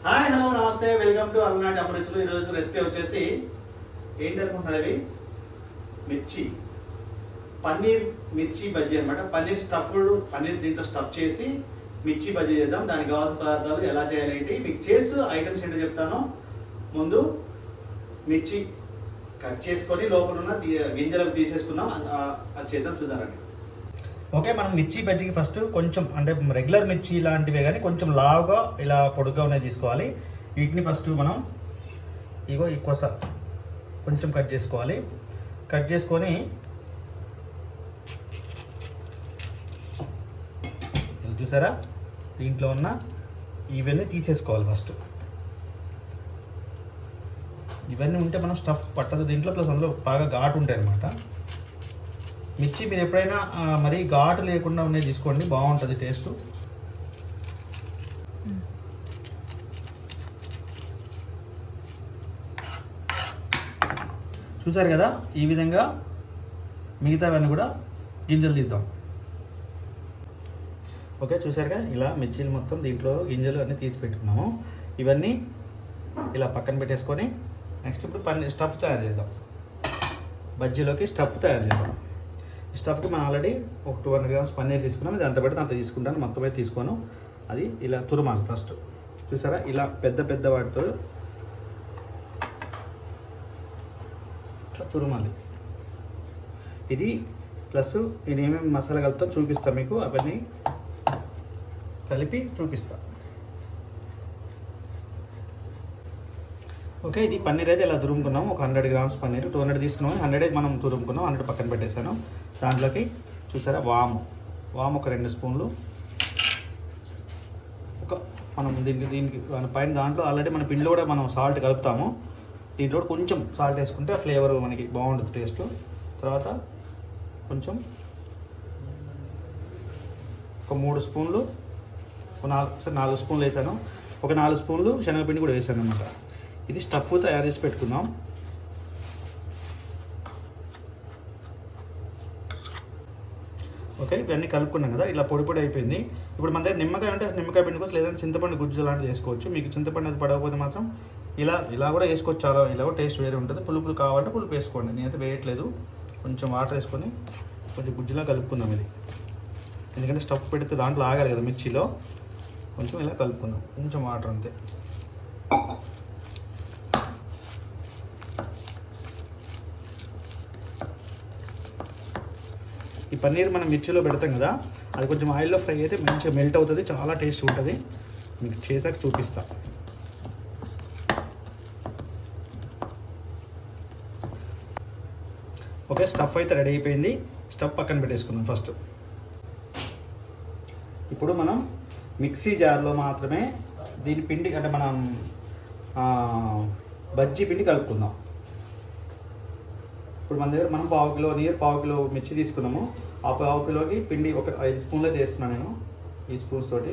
Hi hello నమస్తే welcome to అలనాటి అమృతులు. ఈరోజు రెసిపీ వచ్చేసి ఏంటి అనుకుంటున్నారు, అవి పన్నీర్ మిర్చి బజ్జీ అనమాట. పన్నీర్ దీంట్లో స్టఫ్ చేసి మిర్చి బజ్జీ చేద్దాం. దానికి కావాల్సిన పదార్థాలు ఎలా చేయాలి ఏంటి మీకు చేస్తూ ఐటమ్స్ ఏంటో చెప్తాను. ముందు మిర్చి కట్ చేసుకొని లోపల ఉన్న గింజలకు తీసేసుకుందాం. అది చేద్దాం, చూద్దామండి. ఓకే, మనం మిర్చి బజ్జీకి ఫస్ట్ కొంచెం అంటే రెగ్యులర్ మిర్చి లాంటివే కానీ కొంచెం లావుగా ఇలా పొడుగ్గా ఉన్నాయి తీసుకోవాలి. వీటిని ఫస్ట్ మనం ఈ కొస కొంచెం కట్ చేసుకోవాలి. కట్ చేసుకొని చూసారా, దీంట్లో ఉన్న ఇవన్నీ తీసేసుకోవాలి ఫస్ట్. ఇవన్నీ ఉంటే మనం స్టఫ్ పట్టదు దీంట్లో, ప్లస్ అందులో బాగా ఘాటు ఉంటాయి అన్నమాట. మిర్చి మీరు ఎప్పుడైనా మరీ ఘాటు లేకుండా ఉన్నాయి తీసుకోండి, బాగుంటుంది టేస్ట్. చూసారు కదా, ఈ విధంగా మిగతావన్నీ కూడా గింజలు తీద్దాం. ఓకే, చూసారుగా ఇలా మిర్చీలు మొత్తం దీంట్లో గింజలు అన్నీ తీసి పెట్టుకున్నాము. ఇవన్నీ ఇలా పక్కన పెట్టేసుకొని నెక్స్ట్ ఇప్పుడు పన్నీర్ స్టఫ్ తయారు చేద్దాం. బజ్జీలోకి స్టఫ్ తయారు చేద్దాం. స్టఫ్కి మనం ఆల్రెడీ ఒక 200 grams పన్నీర్ తీసుకున్నాం. ఇది అంత పెడితే అంత తీసుకుంటాను, మొత్తం అయితే తీసుకోను. అది ఇలా తురమాలి ఫస్ట్. చూసారా, ఇలా పెద్ద వాటితో ఇట్లా తురమాలి. ఇది ప్లస్ నేను ఏమేమి మసాలా కలుపుతాను చూపిస్తాను మీకు, అవన్నీ కలిపి చూపిస్తా. ఓకే, ఇది పన్నీర్ అయితే ఇలా తురుముకున్నాం. ఒక 100 grams పన్నీర్, 200 తీసుకున్నాం, 100 మనం తురుముకున్నాం, 100 పక్కన పెట్టేశాను. దాంట్లోకి చూసారా వాము ఒక 2 స్పూన్లు. మనం దీనికి పైన దాంట్లో ఆల్రెడీ మన పిండిలో కూడా మనం సాల్ట్ కలుపుతాము. దీంట్లో కొంచెం సాల్ట్ వేసుకుంటే ఆ ఫ్లేవర్ మనకి బాగుంటుంది టేస్ట్. తర్వాత కొంచెం ఒక 3 స్పూన్లు, ఒక 4 స్పూన్లు వేసాను. ఒక 4 స్పూన్లు శనగపిండి కూడా వేసాను అన్నమాట. ఇది స్టఫ్ తయారు చేసి పెట్టుకుందాం. ఓకే, ఇవన్నీ కలుపుకున్నాం కదా, ఇలా పొడి అయిపోయింది. ఇప్పుడు మన దగ్గర నిమ్మకాయ అంటే నిమ్మకాయ పిండుకోవచ్చు, లేదంటే చింతపండు గుజ్జు లాంటివి చేసుకోవచ్చు. మీకు చింతపండు అది పడకపోతే మాత్రం ఇలా కూడా వేసుకోవచ్చు. చాలా ఇలా కూడా టేస్ట్ వేరే ఉంటుంది. పులుపు కావాలంటే పులుపు వేసుకోండి, నేనైతే వేయట్లేదు. కొంచెం వాటర్ వేసుకొని కొంచెం గుజ్జులా కలుపుకుందాం ఇది. ఎందుకంటే స్టఫ్ పెడితే దాంట్లో ఆగాలి కదా మిర్చిలో. కొంచెం ఇలా కలుపుకుందాం, కొంచెం వాటర్ అంతే. ఈ పన్నీర్ మనం మిర్చిలో పెడతాం కదా, అది కొంచెం ఆయిల్లో ఫ్రై అయితే మంచిగా మెల్ట్ అవుతుంది, చాలా టేస్ట్ ఉంటుంది. మీకు చేసాక చూపిస్తా. ఓకే, స్టఫ్ అయితే రెడీ అయిపోయింది. స్టఫ్ పక్కన పెట్టేసుకుందాం ఫస్ట్. ఇప్పుడు మనం మిక్సీ జార్లో మాత్రమే దీని పిండి అంటే మనం బజ్జీ పిండి కలుపుకుందాం. ఇప్పుడు మన దగ్గర మనం పావు కిలో మిర్చి తీసుకున్నాము. ఆ పావు కిలోకి పిండి ఒక 5 స్పూన్లు చేస్తున్నాను నేను. ఈ స్పూన్స్ తోటి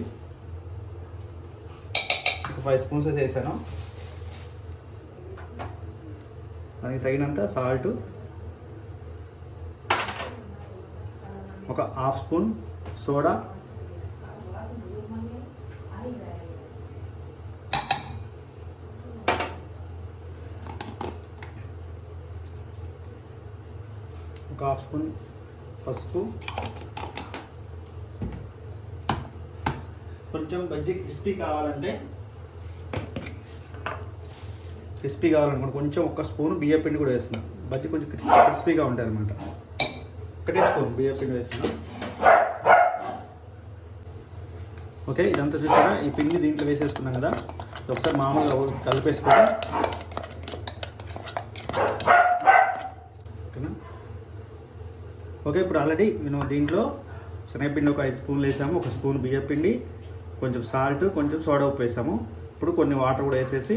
ఒక 5 స్పూన్స్ అయితే వేసాను. దానికి తగినంత సాల్ట్, ఒక 1/2 స్పూన్ సోడా, ఒక 1/2 స్పూన్ పసుపు, కొంచెం బజ్జీ క్రిస్పీ కావాలనుకోండి కొంచెం 1 స్పూన్ బియ్య పిండి కూడా వేస్తున్నాం. బజ్జీ కొంచెం క్రిస్పీగా ఉంటాయి అనమాట. 1 స్పూన్ బియ్య పిండి వేస్తున్నాం. ఓకే, ఇదంతా చూసారా, ఈ పిండి దీంట్లో వేసేసుకున్నాం కదా, ఒకసారి మామూలుగా కలిపేసుకొని ఓకేనా. ఓకే, ఇప్పుడు ఆల్రెడీ నేను దీంట్లో శనగపిండి ఒక 5 స్పూన్లు వేసాము, 1 స్పూన్ బియ్య పిండి, కొంచెం సాల్ట్, కొంచెం సోడా ఉప్పు వేసాము. ఇప్పుడు కొన్ని వాటర్ కూడా వేసేసి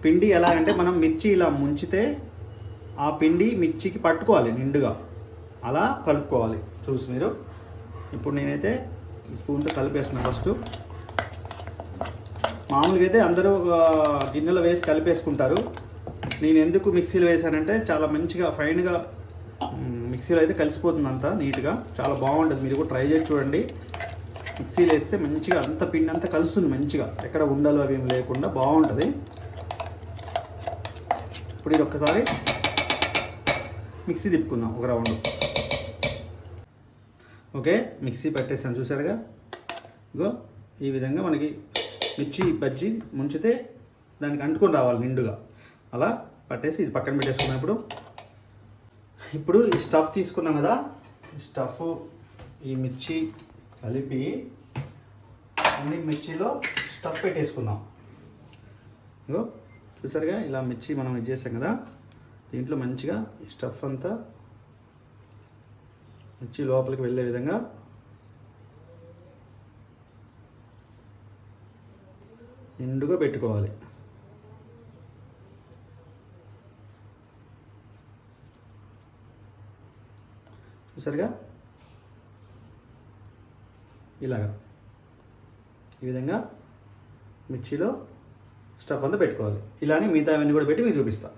పిండి ఎలా అంటే మనం మిర్చి ఇలా ముంచితే ఆ పిండి మిర్చికి పట్టుకోవాలి నిండుగా, అలా కలుపుకోవాలి. చూసి మీరు ఇప్పుడు నేనైతే ఈ స్పూన్తో కలిపేస్తున్నాను. ఫస్ట్ మామూలుగా అయితే అందరూ గిన్నెలో వేసి కలిపేసుకుంటారు. నేను ఎందుకు మిక్సీలో వేసానంటే చాలా మంచిగా ఫైన్గా మిక్సీలో అయితే కలిసిపోతుంది అంతా నీట్గా, చాలా బాగుంటుంది. మీరు కూడా ట్రై చేసి చూడండి. మిక్సీలో వేస్తే మంచిగా అంత పిండి అంతా కలుస్తుంది మంచిగా, ఎక్కడ ఉండలు అవి ఏం లేకుండా బాగుంటుంది. ఇప్పుడు ఇది ఒక్కసారి మిక్సీ తిప్పుకుందాం ఒక రౌండ్. ఓకే, మిక్సీ పెట్టేసాను చూసారుగా. ఇగో ఈ విధంగా మనకి మిర్చి బజ్జీ ముంచితే దానికి అంటుకొని రావాలి నిండుగా, అలా పట్టేసి ఇది పక్కన పెట్టేసుకున్నప్పుడు ఇప్పుడు ఈ స్టఫ్ తీసుకున్నాం కదా, ఈ స్టఫ్ ఈ మిర్చి కలిపి అన్ని మిర్చిలో స్టఫ్ పెట్టేసుకుందాం. ఇగో చూసారుగా ఇలా మిర్చి మనం ఇది చేసాం కదా, దీంట్లో మంచిగా ఈ స్టఫ్ అంతా మిర్చి లోపలికి వెళ్ళే విధంగా నిండుగా పెట్టుకోవాలి. చూసారుగా ఇలాగా ఈ విధంగా మిర్చిలో స్టఫ్ అంతా పెట్టుకోవాలి. ఇలానే మిగతా అవన్నీ కూడా పెట్టి మీకు చూపిస్తా.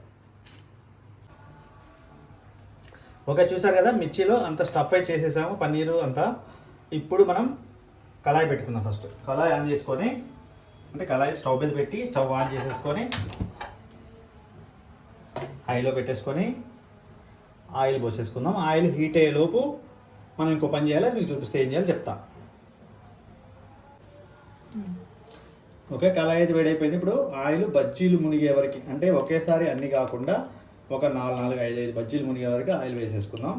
ఓకే, చూసారు కదా మిర్చిలో అంత స్టఫ్ అయితే చేసేసాము, పన్నీరు అంతా. ఇప్పుడు మనం కళాయి పెట్టుకుందాం. ఫస్ట్ కళాయి ఆన్ చేసుకొని, అంటే కళాయి స్టవ్ మీద పెట్టి స్టవ్ ఆన్ చేసేసుకొని హైలో పెట్టేసుకొని ఆయిల్ పోసేసుకుందాం. ఆయిల్ హీట్ అయ్యేలోపు మనం ఇంకో పని చేయాలి, అది మీకు చూపిస్తే ఏం చేయాలి చెప్తా. ఓకే, కళాయి అయితే వేడైపోయింది. ఇప్పుడు ఆయిల్ బజ్జీలు మునిగే వరకు, అంటే ఒకేసారి అన్నీ కాకుండా ఒక 4-5 బజ్జీలు మునిగే వరకు ఆయిల్ వేసేసుకుందాం.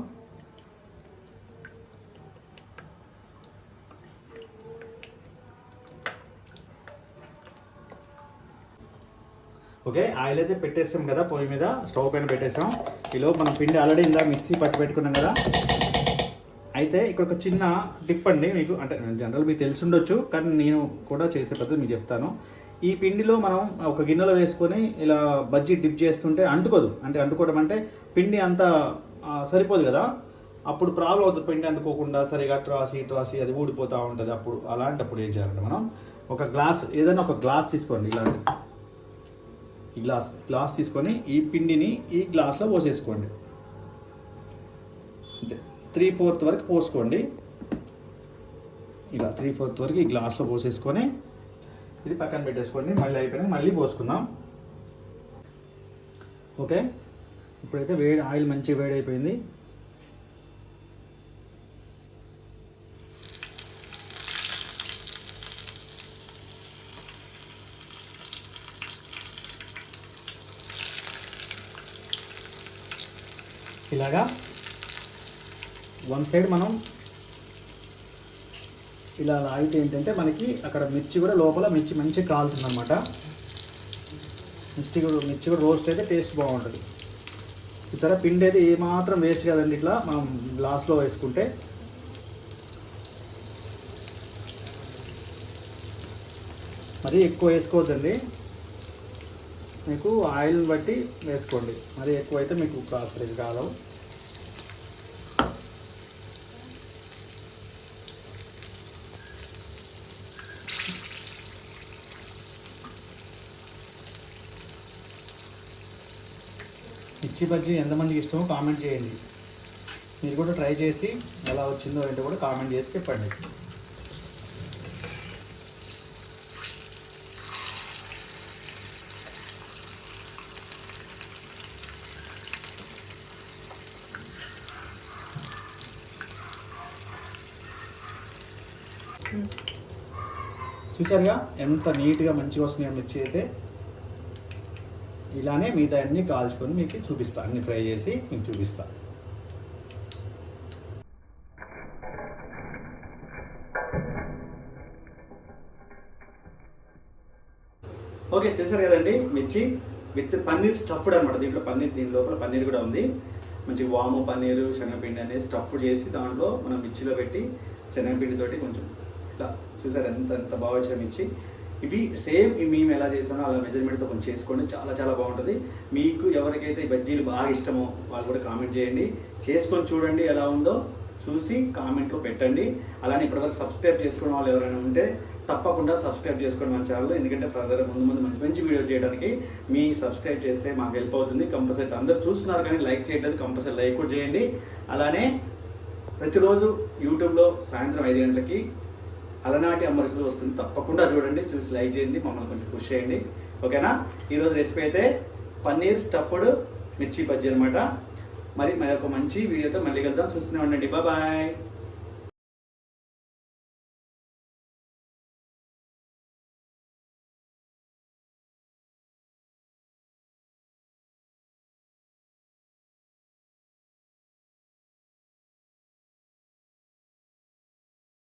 ఓకే, ఆయిల్ అయితే పెట్టేసాం కదా పొయ్యి మీద, స్టవ్ పైన పెట్టేసాం. ఈలోపు మనం పిండి ఆల్రెడీ ఇందాక మిక్సీ పట్టి పెట్టుకున్నాం కదా. అయితే ఇక్కడ ఒక చిన్న టిప్ అండి మీకు, అంటే జనరల్ మీకు తెలిసి ఉండొచ్చు, కానీ నేను కూడా చేసే పద్ధతి మీకు చెప్తాను. ఈ పిండిలో మనం ఒక గిన్నెలో వేసుకొని ఇలా బజ్జీ డిప్ చేస్తుంటే అంటుకోదు. అంటే అంటుకోవడం అంటే పిండి అంతా సరిపోదు కదా, అప్పుడు ప్రాబ్లం అవుతుంది. పిండి అంటుకోకుండా సరిగా ఇటు రాసి అది ఊడిపోతూ ఉంటుంది. అప్పుడు అలాంటప్పుడు ఏం చేయాలంటే మనం ఒక గ్లాస్, ఏదైనా ఒక గ్లాస్ తీసుకోండి. ఇలాంటి ఈ గ్లాస్ తీసుకొని ఈ పిండిని ఈ గ్లాస్లో పోసేసుకోండి. అంతే, 3/4 వరకు పోసుకోండి. ఇలా 3/4 వరకు ఈ గ్లాస్లో పోసేసుకొని ఇది పక్కన పెట్టేసుకోండి. మళ్ళీ అయిపోయినాక మళ్ళీ పోసుకుందాం. ఓకే, ఇప్పుడైతే ఆయిల్ మంచిగా వేడైపోయింది. ఇలాగా వన్ సైడ్ మనం ఇలా లాగితే ఏంటంటే మనకి అక్కడ మిర్చి కూడా లోపల మిర్చి మంచిగా కాలుతుంది అనమాట. మిర్చి కూడా రోస్ట్ అయితే టేస్ట్ బాగుంటుంది. చూసారా, పిండి అయితే ఏమాత్రం వేస్ట్ కాదండి. ఇట్లా మనం గ్లాస్లో వేసుకుంటే మరి ఎక్కువ వేసుకోవద్దండి, మీకు ఆయిల్ని బట్టి వేసుకోండి. మరి ఎక్కువ అయితే మీకు కాస్త కాదు. మిర్చి బజ్జీ ఎంతమందికి ఇష్టమో కామెంట్ చేయండి. మీరు కూడా ట్రై చేసి ఎలా వచ్చిందో ఏంటో కూడా కామెంట్ చేసి చెప్పండి. చూసారుగా ఎంత నీట్గా మంచిగా వస్తున్నాయి మిర్చి అయితే. ఇలానే మిగతా అన్నీ కాల్చుకొని మీకు చూపిస్తా, అన్ని ఫ్రై చేసి మీకు చూపిస్తా. ఓకే, చేశారు కదండి మిర్చి విత్ పన్నీర్ స్టఫ్డ్ అనమాట. దీని లోపల పన్నీర్ కూడా ఉంది. మంచి వాము పన్నీరు శనగపిండి అనేది స్టఫ్ చేసి దాంట్లో మనం మిర్చిలో పెట్టి శనగపిండితోటి కొంచెం ఇట్లా చూసారు ఎంత బాగా వచ్చాయి మిర్చి. ఇవి సేమ్ మేము ఎలా చేసానో అలా మెజర్మెంట్తో కొంచెం చేసుకోండి, చాలా చాలా బాగుంటుంది. మీకు ఎవరికైతే ఈ బజ్జీలు బాగా ఇష్టమో వాళ్ళు కూడా కామెంట్ చేయండి, చేసుకొని చూడండి ఎలా ఉందో, చూసి కామెంట్లో పెట్టండి. అలానే ఇప్పటివరకు సబ్స్క్రైబ్ చేసుకున్న వాళ్ళు ఎవరైనా ఉంటే తప్పకుండా సబ్స్క్రైబ్ చేసుకోండి మన ఛానల్లో. ఎందుకంటే ఫర్దర్ ముందు మంచి వీడియో చేయడానికి మీ సబ్స్క్రైబ్ చేస్తే మాకు హెల్ప్ అవుతుంది. కంపల్సరీ అందరూ చూస్తున్నారు కానీ లైక్ చేయట్లేదు, కంపల్సరీ లైక్ కూడా చేయండి. అలానే ప్రతిరోజు యూట్యూబ్లో సాయంత్రం 5 గంటలకి అలనాటి అమ్మ రుచులు వస్తుంది. తప్పకుండా చూడండి, చూసి లైక్ చేయండి, మమ్మల్ని కొంచెం పుష్ చేయండి. ఓకేనా? ఈరోజు రెసిపీ అయితే పన్నీర్ స్టఫ్డ్ మిర్చి బజ్జీ అనమాట. మరి ఒక మంచి వీడియోతో మళ్ళీ వెళ్దాం. చూస్తూనే ఉండండి. బాయ్.